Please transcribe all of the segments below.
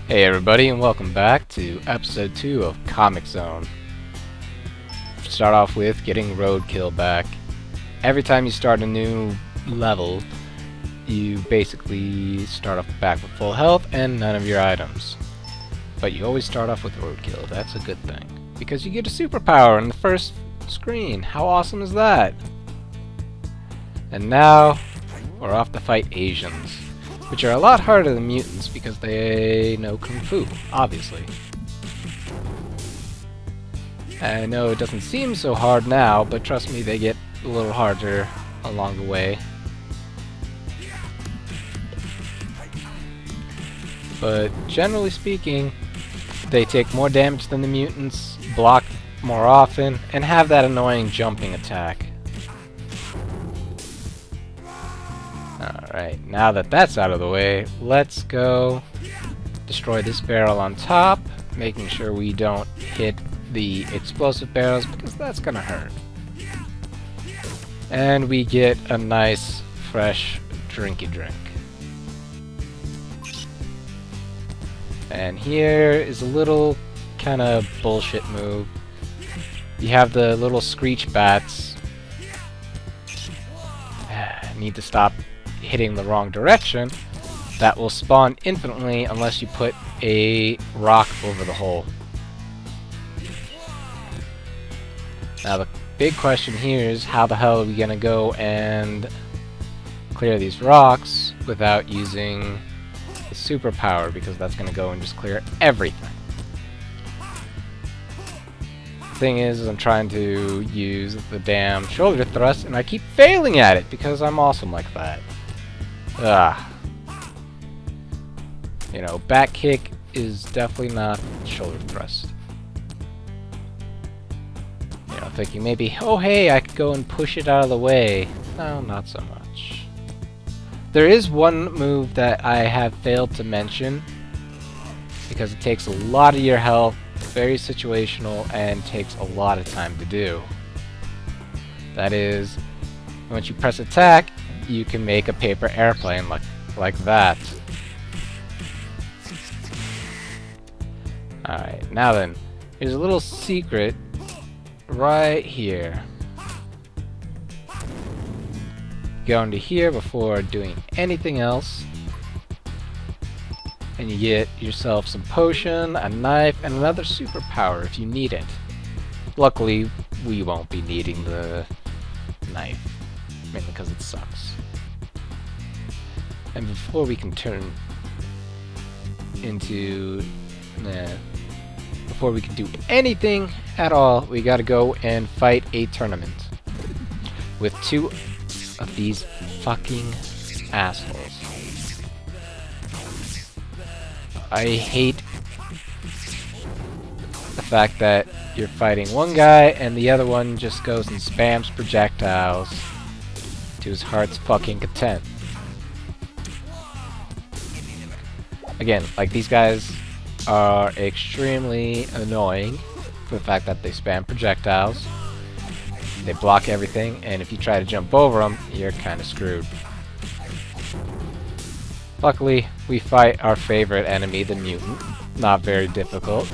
Hey everybody, and welcome back to episode 2 of Comix Zone. Start off with getting roadkill back. Every time you start a new level, you basically start off back with full health and none of your items. But you always start off with roadkill. That's a good thing, because you get a superpower in the first screen. How awesome is that? And now, we're off to fight Asians, which are a lot harder than mutants because they know Kung Fu, obviously. I know it doesn't seem so hard now, but trust me, they get a little harder along the way. But generally speaking, they take more damage than the mutants, block more often, and have that annoying jumping attack. Alright, now that that's out of the way, let's go destroy this barrel on top, making sure we don't hit the explosive barrels because that's gonna hurt. And we get a nice, fresh drinky drink. And here is a little kind of bullshit move. You have the little screech bats. Need to stop hitting the wrong direction. That will spawn infinitely unless you put a rock over the hole. Now the big question here is how the hell are we gonna go and clear these rocks without using the superpower, because that's gonna go and just clear everything. Thing is, I'm trying to use the damn shoulder thrust and I keep failing at it because I'm awesome like that. You know, back kick is definitely not shoulder thrust. You know, thinking maybe, oh hey, I could go and push it out of the way. No, not so much. There is one move that I have failed to mention because it takes a lot of your health, very situational, and takes a lot of time to do. That is, once you press attack, you can make a paper airplane like that. Alright, now then, here's a little secret right here. Go into here before doing anything else, and you get yourself some potion, a knife, and another superpower if you need it. Luckily, we won't be needing the knife, mainly because it sucks. And before we can turn into... before we can do anything at all, we gotta go and fight a tournament with two of these fucking assholes. I hate the fact that you're fighting one guy and the other one just goes and spams projectiles to his heart's fucking content. Again, like, these guys are extremely annoying for the fact that they spam projectiles. They block everything, and if you try to jump over them, you're kind of screwed. Luckily, we fight our favorite enemy, the mutant. Not very difficult.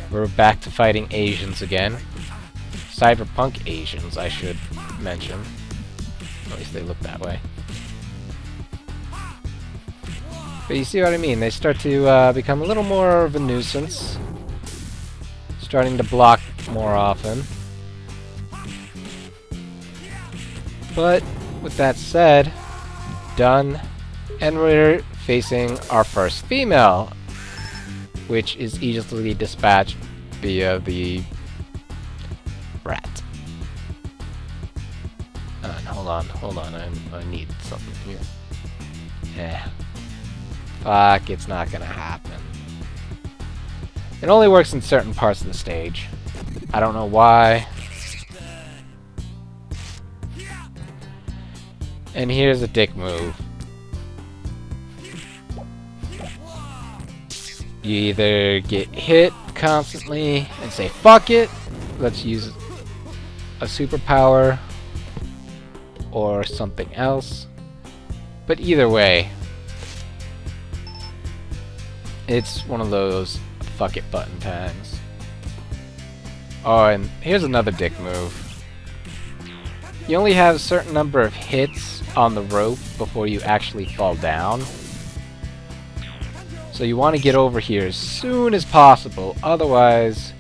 We're back to fighting Asians again. Cyberpunk Asians, I should mention. At least they look that way. But you see what I mean? They start to become a little more of a nuisance. Starting to block more often. But with that said, done, and we're facing our first female, which is easily dispatched via the rat. Hold on, I need something here. Fuck, it's not gonna happen. It only works in certain parts of the stage. I don't know why. And here's a dick move. You either get hit constantly and say, fuck it, let's use a superpower or something else. But either way, It's one of those fuck it button tags. Oh, and here's another dick move. You only have a certain number of hits on the rope before you actually fall down. So you want to get over here as soon as possible, otherwise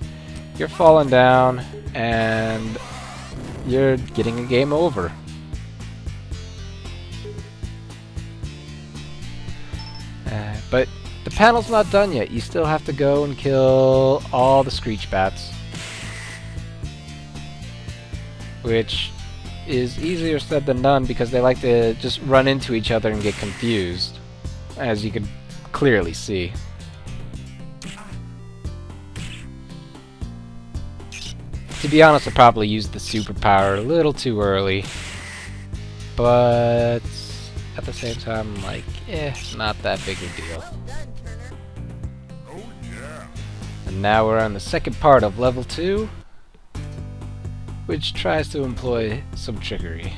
you're falling down and you're getting a game over. But the panel's not done yet. You still have to go and kill all the Screech Bats, which is easier said than done because they like to just run into each other and get confused, as you can clearly see. To be honest, I probably used the superpower a little too early, but at the same time, I'm like, not that big a deal. And now we're on the second part of level 2, which tries to employ some trickery.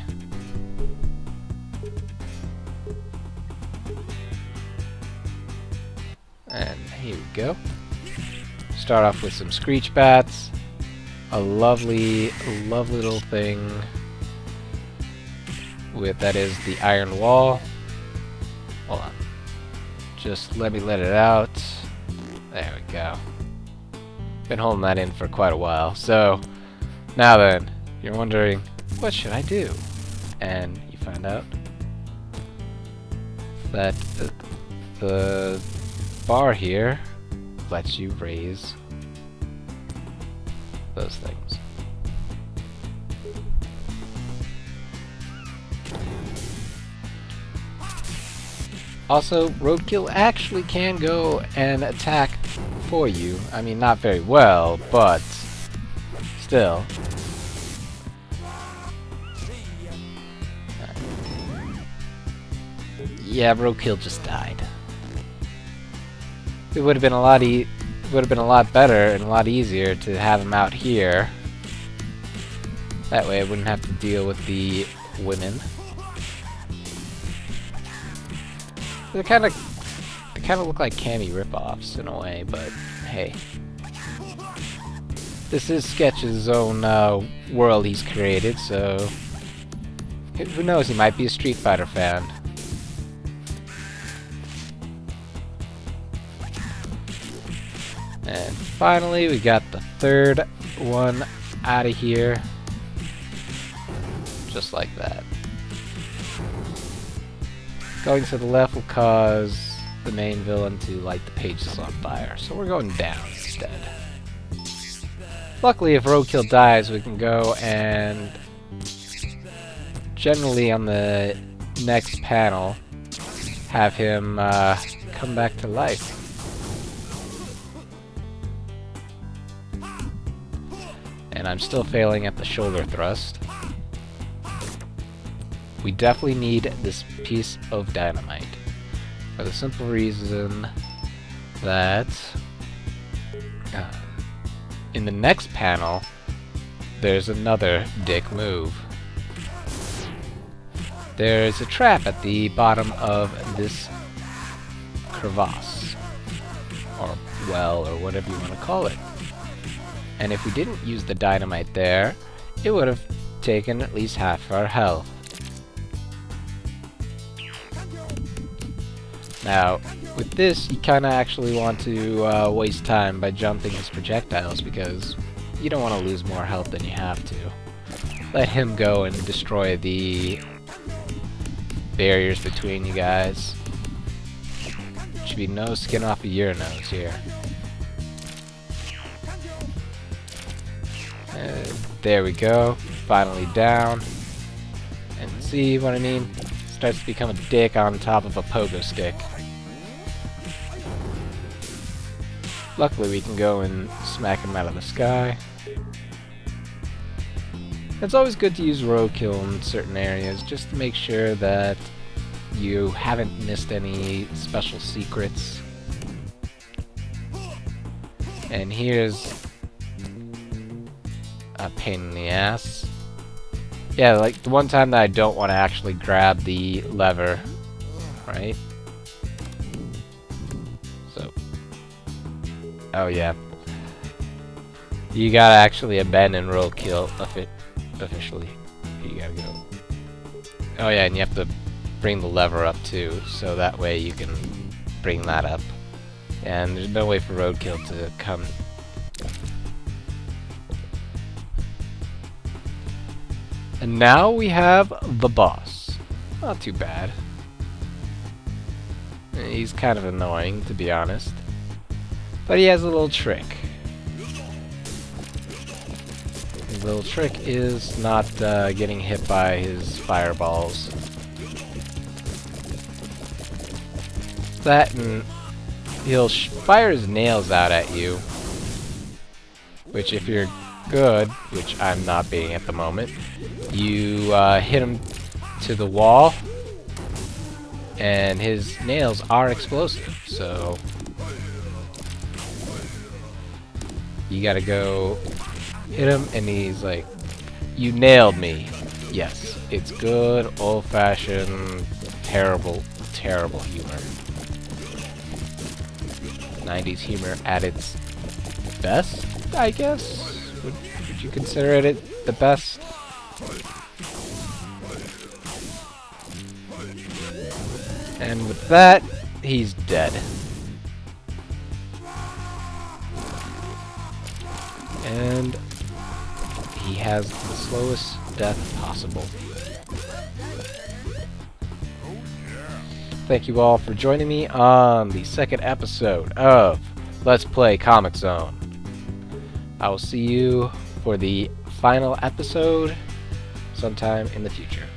And here we go. Start off with some Screech Bats. A lovely, lovely little thing with, that is, the iron wall. Hold on. Just let me let it out. There we go. Been holding that in for quite a while. So, now then, you're wondering, what should I do? And you find out that the bar here lets you raise those things. Also, Roadkill actually can go and attack for you. I mean, not very well, but still. Yeah, Roadkill just died. It would have been a lot better and a lot easier to have him out here. That way I wouldn't have to deal with the women. They kind of look like Cammy ripoffs in a way, but hey. This is Sketch's own world he's created, so who knows, he might be a Street Fighter fan. And finally, we got the third one out of here. Just like that. Going to the left will cause the main villain to light the pages on fire, so we're going down instead. Luckily, if Roadkill dies, we can go and generally on the next panel have him come back to life. And I'm still failing at the shoulder thrust. We definitely need this piece of dynamite for the simple reason that in the next panel there's another dick move. There's a trap at the bottom of this crevasse, or well, or whatever you want to call it. And if we didn't use the dynamite there, it would have taken at least half our health. Now, with this, you kind of actually want to waste time by jumping his projectiles because you don't want to lose more health than you have to. Let him go and destroy the barriers between you guys. Should be no skin off of your nose here. There we go. Finally down. And see what I mean? Starts to become a dick on top of a pogo stick. Luckily we can go and smack him out of the sky. It's always good to use Roadkill in certain areas just to make sure that you haven't missed any special secrets. And here's a pain in the ass. Yeah, like the one time that I don't want to actually grab the lever, right? So, Oh yeah. You gotta actually abandon roadkill officially. You gotta go. Oh yeah, and you have to bring the lever up too, so that way you can bring that up. And there's no way for roadkill to come. And now we have the boss. Not too bad. He's kind of annoying, to be honest. But he has a little trick. His little trick is not getting hit by his fireballs. That and he'll fire his nails out at you. Which if you're good, which I'm not being at the moment, you hit him to the wall, and his nails are explosive, so you gotta go hit him, and he's like, "You nailed me." Yes, it's good old-fashioned, terrible, terrible humor. 90s humor at its best, I guess? Would you consider it the best? And with that, he's dead. And he has the slowest death possible. Thank you all for joining me on the second episode of Let's Play Comix Zone. I will see you for the final episode sometime in the future.